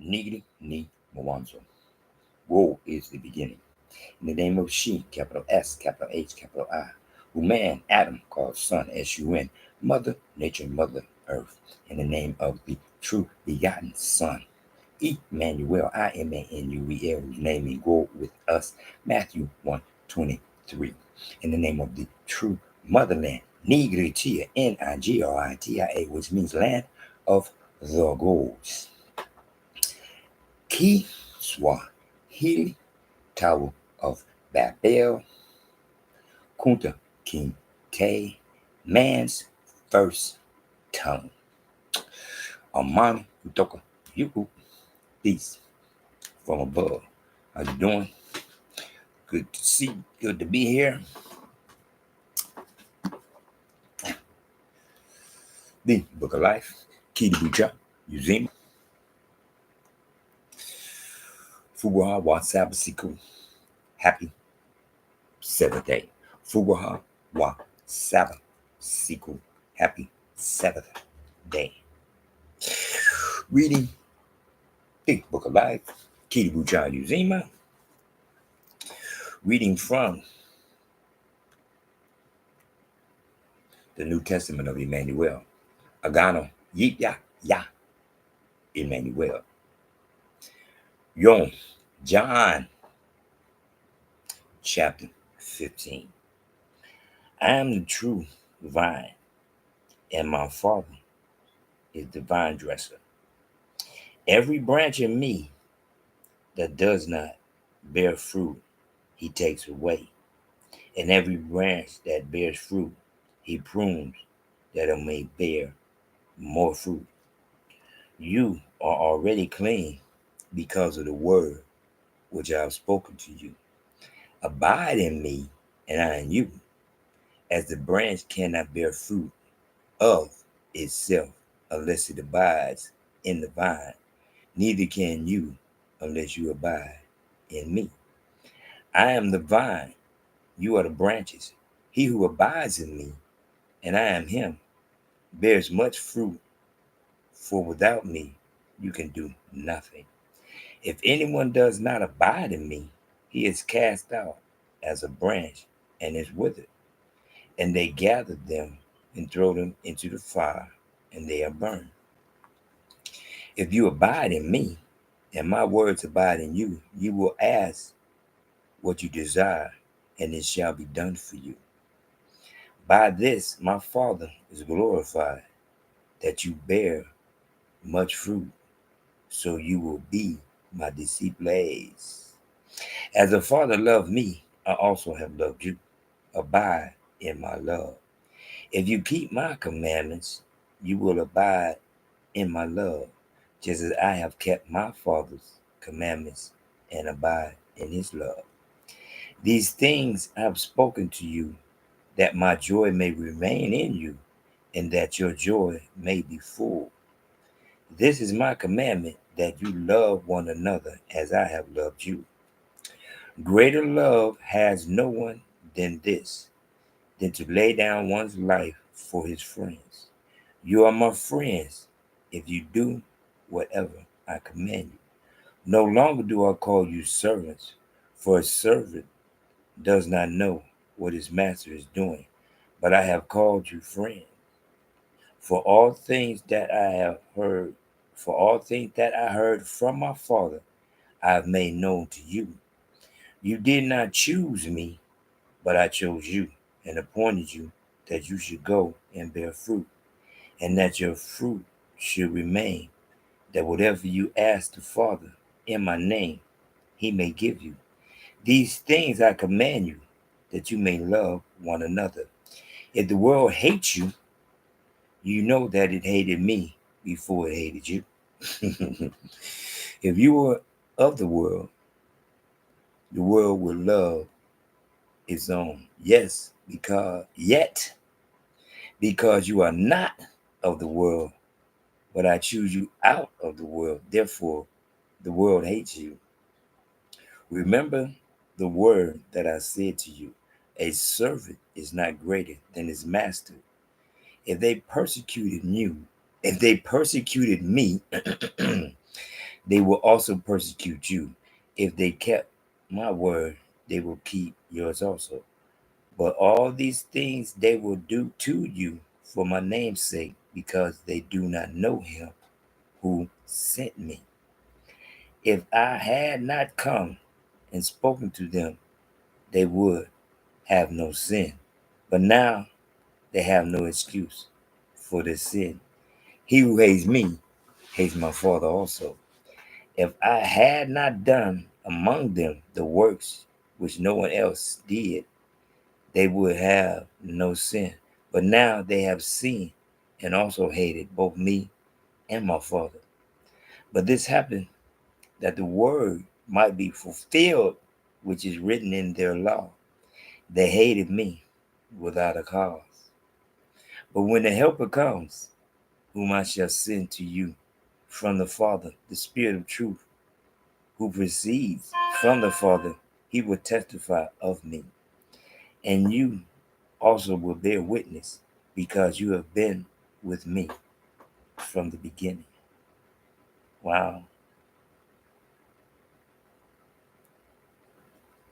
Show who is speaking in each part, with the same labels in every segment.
Speaker 1: Nigri ni Mwanzo. Woe is the beginning. In the name of She, capital S, capital H, capital I, who man, Adam, called son, S-U-N, mother, nature, mother, earth. In the name of the true begotten Son, Imanuel, I-M-A-N-U-E-L, whose name is go with us, Matthew 1:23. In the name of the true motherland, Nigritia, N-I-G-R-I-T-I-A, which means land of the gods. Ki Swahili, Tower of Babel, Kunta Kinte, man's first tongue. Amani Utoka Yuku, peace from above. How you doing? Good to see, good to be here. The Book of Life, Kidibucha, Uzima, Fuwaha wa Sabasiku. Happy Sabbath day. Fuwaha wa Sabasiku. Happy Sabbath day. Reading the Book of Life, Kidibucha, Uzima. Reading from the New Testament of Emmanuel. Agano, Jipya, Ya, Emmanuel. Yom, John, chapter 15. I am the true vine, and my Father is the vine dresser. Every branch in me that does not bear fruit, he takes away. And every branch that bears fruit, he prunes that it may bear more fruit. You are already clean because of the word which I have spoken to you. Abide in me, and I in you, as the branch cannot bear fruit of itself unless it abides in the vine, neither can you unless you abide in me. I am the vine, you are the branches. He who abides in me, and I am him, bears much fruit, for without me you can do nothing. If anyone does not abide in me, he is cast out as a branch and is withered. And they gather them and throw them into the fire, and they are burned. If you abide in me, and my words abide in you, you will ask what you desire, and it shall be done for you. By this my Father is glorified, that you bear much fruit, so you will be my disciples. As the Father loved me, I also have loved you. Abide in my love. If you keep my commandments, you will abide in my love, just as I have kept my Father's commandments and abide in his love. These things I have spoken to you, that my joy may remain in you, and that your joy may be full. This is my commandment, that you love one another as I have loved you. Greater love has no one than this, than to lay down one's life for his friends. You are my friends if you do whatever I command you. No longer do I call you servants, for a servant does not know what his master is doing, but I have called you friends. For all things that I have heard, for all things that I heard from my Father, I have made known to you. You did not choose me, but I chose you and appointed you that you should go and bear fruit, and that your fruit should remain, that whatever you ask the Father in my name, he may give you. These things I command you, that you may love one another. If the world hates you, you know that it hated me before it hated you. If you were of the world would love its own. Yes, because you are not of the world, but I choose you out of the world. Therefore, the world hates you. Remember the word that I said to you. A servant is not greater than his master. If they persecuted me, They will also persecute you. If they kept my word, they will keep yours also. But all these things they will do to you for my name's sake, because they do not know him who sent me. If I had not come and spoken to them, they would have no sin. But now they have no excuse for their sin. He who hates me hates my Father also. If I had not done among them the works which no one else did, they would have no sin. But now they have seen and also hated both me and my Father. But this happened that the word might be fulfilled, which is written in their law. They hated me without a cause. But when the Helper comes, whom I shall send to you from the Father, the Spirit of truth, who proceeds from the Father, he will testify of me. And you also will bear witness, because you have been with me from the beginning. Wow,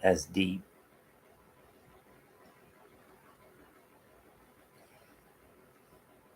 Speaker 1: that's deep.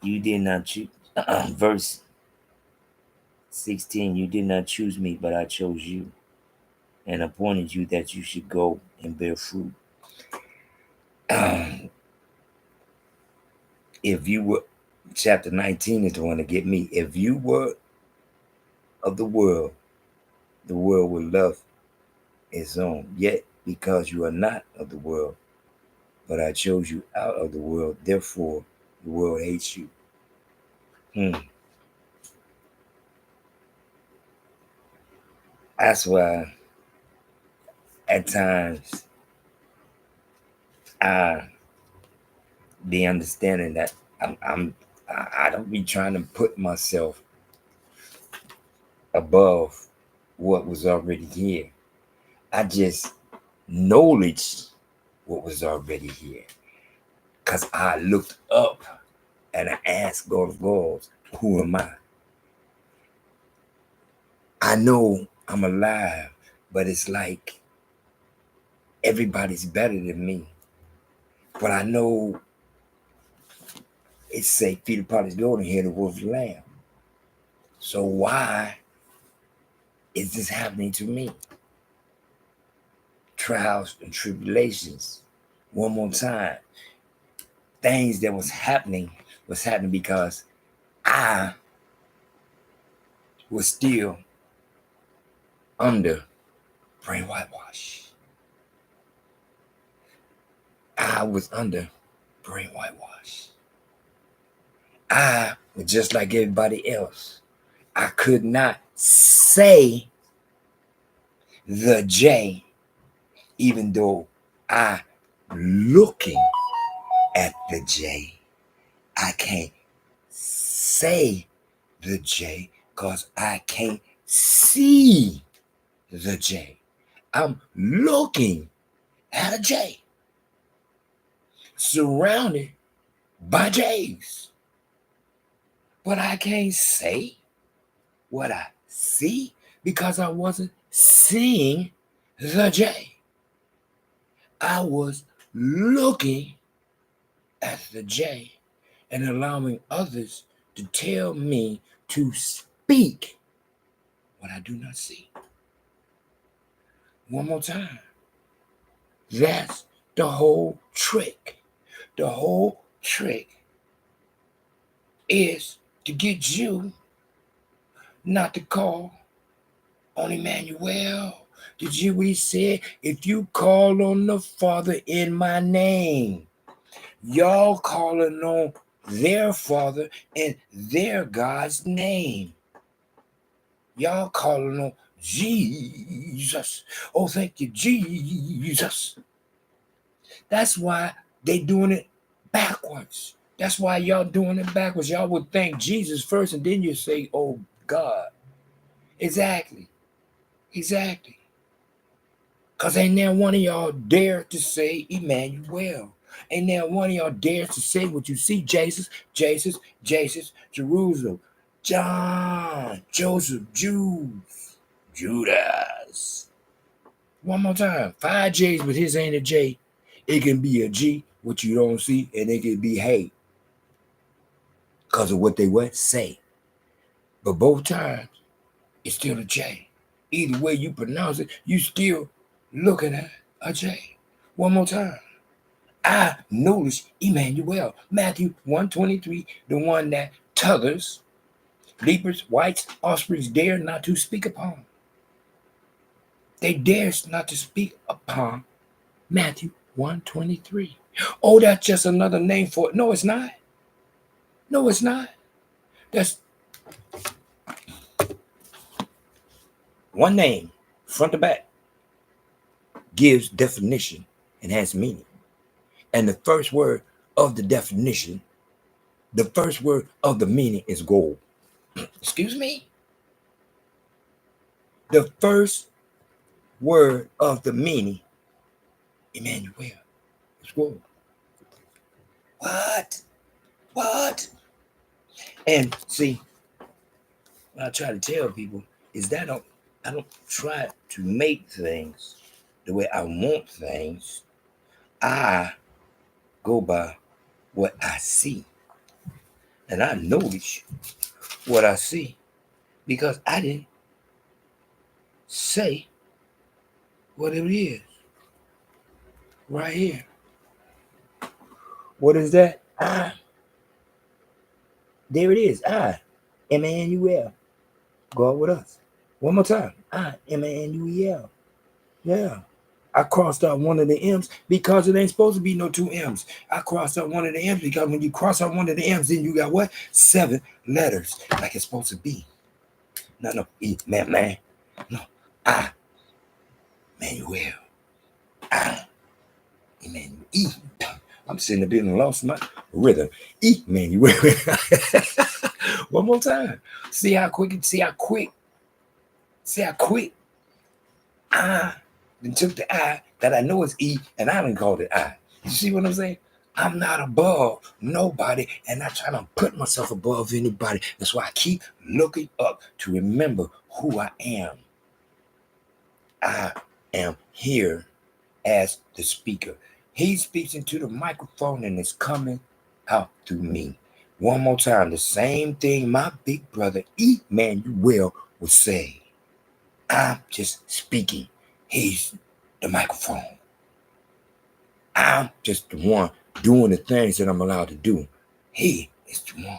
Speaker 1: You did not choose, verse 16, you did not choose me, but I chose you and appointed you that you should go and bear fruit. If you were, chapter 19 is the one to get me. If you were of the world would love its own. Yet, because you are not of the world, but I chose you out of the world, therefore the world hates you. That's why at times I be understanding that I don't be trying to put myself above what was already here. I just knowledge what was already here. Cause I looked up and I asked God of gods, who am I? I know I'm alive, but it's like everybody's better than me. But I know it's say feed the potter's daughter and hear the wolf's lamb. So why is this happening to me? Trials and tribulations. One more time. Things that was happening because I was still under brain whitewash. I was under brain whitewash. I was just like everybody else. I could not say the J, even though I looking at the J. I can't say the J because I can't see the J. I'm looking at a J, surrounded by J's. But I can't say what I see because I wasn't seeing the J. I was looking at the J and allowing others to tell me to speak what I do not see. One more time. That's the whole trick. The whole trick is to get you not to call on Emmanuel. Did you hear what he said? If you call on the Father in my name, y'all calling on their Father in their God's name. Y'all calling on Jesus. Oh, thank you, Jesus. That's why they doing it backwards. That's why y'all doing it backwards. Y'all would thank Jesus first and then you say, oh God. Exactly. Because ain't there one of y'all dare to say Emmanuel. Ain't there one of y'all dare to say what you see, Jesus, Jerusalem. John, Joseph, Judas. One more time. 5 J's, but his ain't a J. It can be a G, what you don't see, and it can be hey. Because of what they say. But both times, it's still a J. Either way you pronounce it, you still looking at a J. One more time. I noticed Imanuel, Matthew 1:23, the one that t'others, leapers, whites, offsprings dare not to speak upon. They dare not to speak upon Matthew 1:23. Oh, that's just another name for it. No, it's not. No, it's not. That's one name, front to back, gives definition and has meaning. And the first word of the definition, the first word of the meaning is gold. Excuse me? The first word of the meaning, Imanuel, is gold. What? And see, what I try to tell people is that I don't try to make things the way I want things. I go by what I see. And I notice what I see because I didn't say what it is. Right here. What is that? There it is. Imanuel. God with us. One more time. Imanuel. Yeah. I crossed out one of the M's because it ain't supposed to be no 2 M's. I crossed out one of the M's because when you cross out one of the M's, then you got what? 7 letters like it's supposed to be. No. Man. No. Imanuel. Imanuel. I'm sitting there and lost my rhythm. Imanuel. One more time. See how quick. I then took the I that I know is E and I done called it I. You see what I'm saying? I'm not above nobody and I try to put myself above anybody. That's why I keep looking up to remember who I am. I am here as the speaker. He speaks into the microphone and it's coming out through me. One more time, the same thing my big brother Imanuel would say. I'm just speaking. He's the microphone. I'm just the one doing the things that I'm allowed to do. He is the one.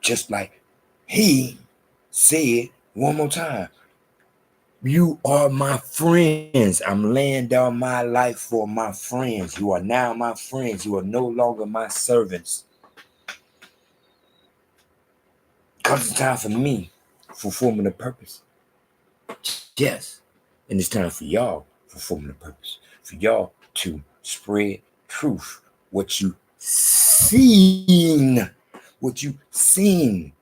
Speaker 1: Just like he said one more time, you are my friends. I'm laying down my life for my friends. You are now my friends. You are no longer my servants. Comes the time for me fulfilling a purpose. Yes. And it's time for y'all fulfilling a purpose. For y'all to spread truth. What you seen. What you seen.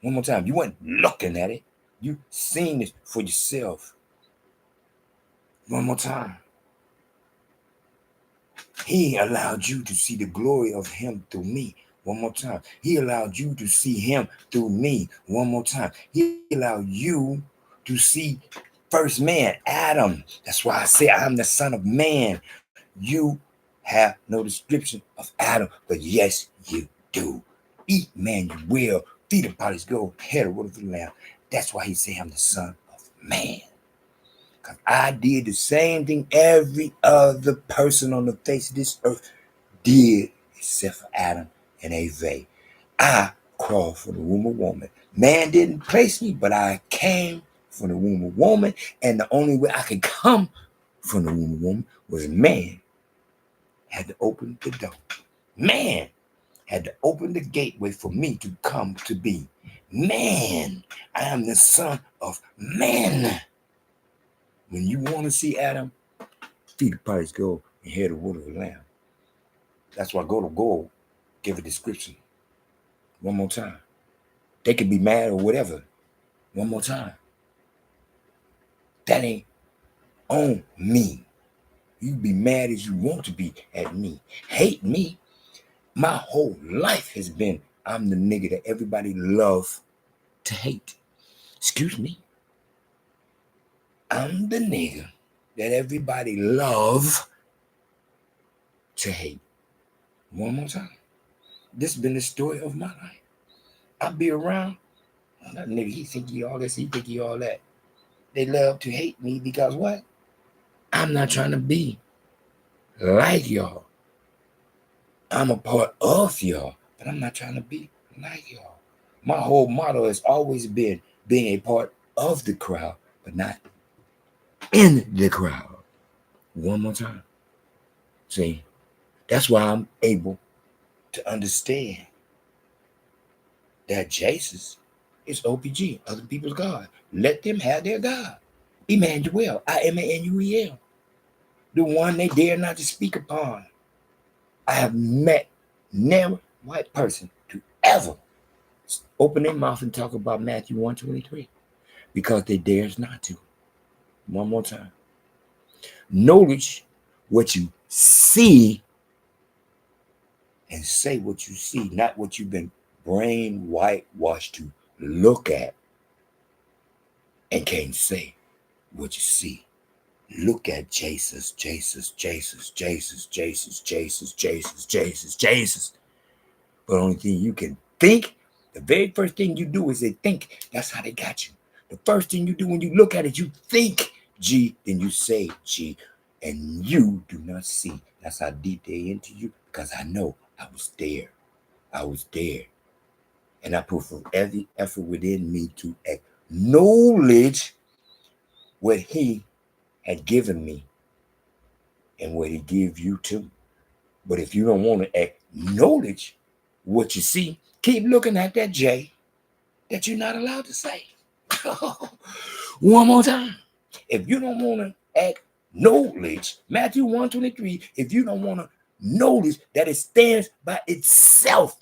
Speaker 1: One more time. You weren't looking at it. You seen it for yourself. One more time. He allowed you to see the glory of him through me. One more time. He allowed you to see him through me. One more time. He allowed you to see first man, Adam. That's why I say I'm the son of man. You have no description of Adam, but yes, you do. Imanuel, feet of bodies go, head of water for the lamb. That's why he said I'm the son of man. Because I did the same thing every other person on the face of this earth did, except for Adam and Eve. I crawled from the womb of woman. Man didn't place me, but I came from the womb of woman, and the only way I could come from the womb of woman was man had to open the door. Man had to open the gateway for me to come to be. Man, I am the son of man. When you want to see Adam, feet of pies go and hear the word of the lamb. That's why go to gold, give a description. One more time. They could be mad or whatever. One more time. That ain't on me. You be mad as you want to be at me. Hate me. My whole life has been, I'm the nigga that everybody loves to hate. Excuse me. I'm the nigga that everybody love to hate. One more time. This has been the story of my life. I'll be around. That nigga, he think he all this, he think he all that. They love to hate me because what? I'm not trying to be like y'all. I'm a part of y'all, but I'm not trying to be like y'all. My whole motto has always been being a part of the crowd, but not in the crowd. One more time. See, that's why I'm able to understand that Jesus is OPG, other people's God. Let them have their God. Emmanuel, Imanuel, the one they dare not to speak upon. I have met never white person to ever open their mouth and talk about Matthew 1:23 because they dares not to. One more time. Notice what you see and say what you see, not what you've been brain whitewashed to look at and can't say what you see. Look at Jesus, Jesus, Jesus, Jesus, Jesus, Jesus, Jesus, Jesus, Jesus. But the only thing you can think, the very first thing you do is they think. That's how they got you. The first thing you do when you look at it, you think G, then you say G, and you do not see. That's how deep they into you, because I know I was there. I was there. And I put forth every effort within me to acknowledge what he had given me and what he gave you too. But if you don't want to acknowledge what you see, keep looking at that J that you're not allowed to say. One more time. If you don't want to acknowledge Matthew 1:23, if you don't want to notice that it stands by itself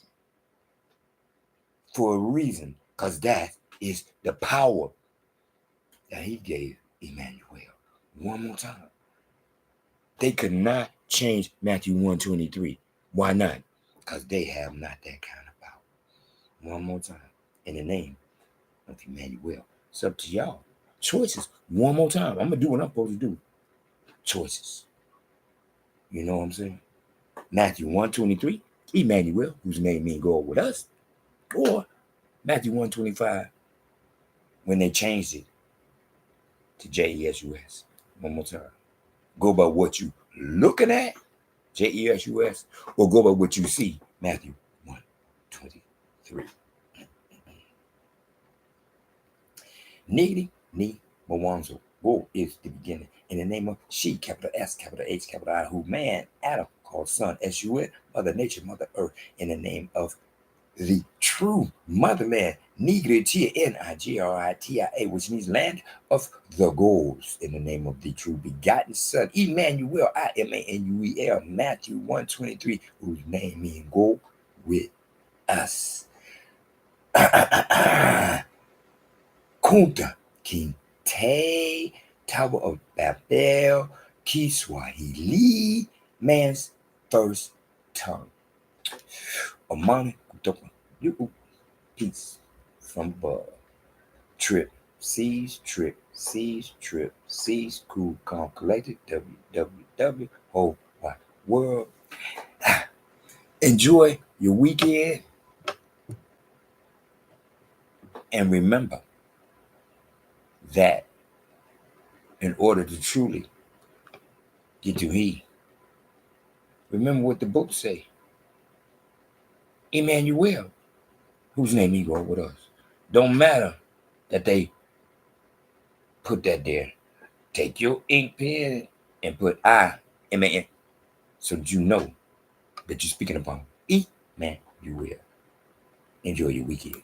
Speaker 1: for a reason, because that is the power that he gave Emmanuel. One more time. They could not change Matthew 1:23. Why not? Because they have not that kind of power. One more time. In the name of Emmanuel. It's up to y'all. Choices. One more time. I'm going to do what I'm supposed to do. Choices. You know what I'm saying? Matthew 1:23. Emmanuel, whose name means God with us. Or Matthew 1:25. When they changed it to JESUS. One more time. Go by what you looking at, JESUS, or go by what you see, Matthew 1:23. Niggy, ni, Mawanzo. Wo is the beginning. In the name of she, capital S, capital H, capital I, who man, Adam, called son, S-U-N, Mother Nature, Mother Earth, in the name of the true motherland, Nigritia, N-I-G-R-I-T-I-A, which means land of the goals, in the name of the true begotten son, Emmanuel, I-M-A-N-U-E-L, Matthew 1:23, whose name means go with us. Kunta Kinte, Tower of Babel, Kiswahili, man's first tongue. Amani kutoka juu, peace from above. Trip, seas, cool, calm, collected, www, whole wide world. Enjoy your weekend. And remember that in order to truly get to He, remember what the book say. Emmanuel, whose name he go with us. Don't matter that they put that there. Take your ink pen and put I-M-A-N so that you know that you're speaking upon Emmanuel. Enjoy your weekend.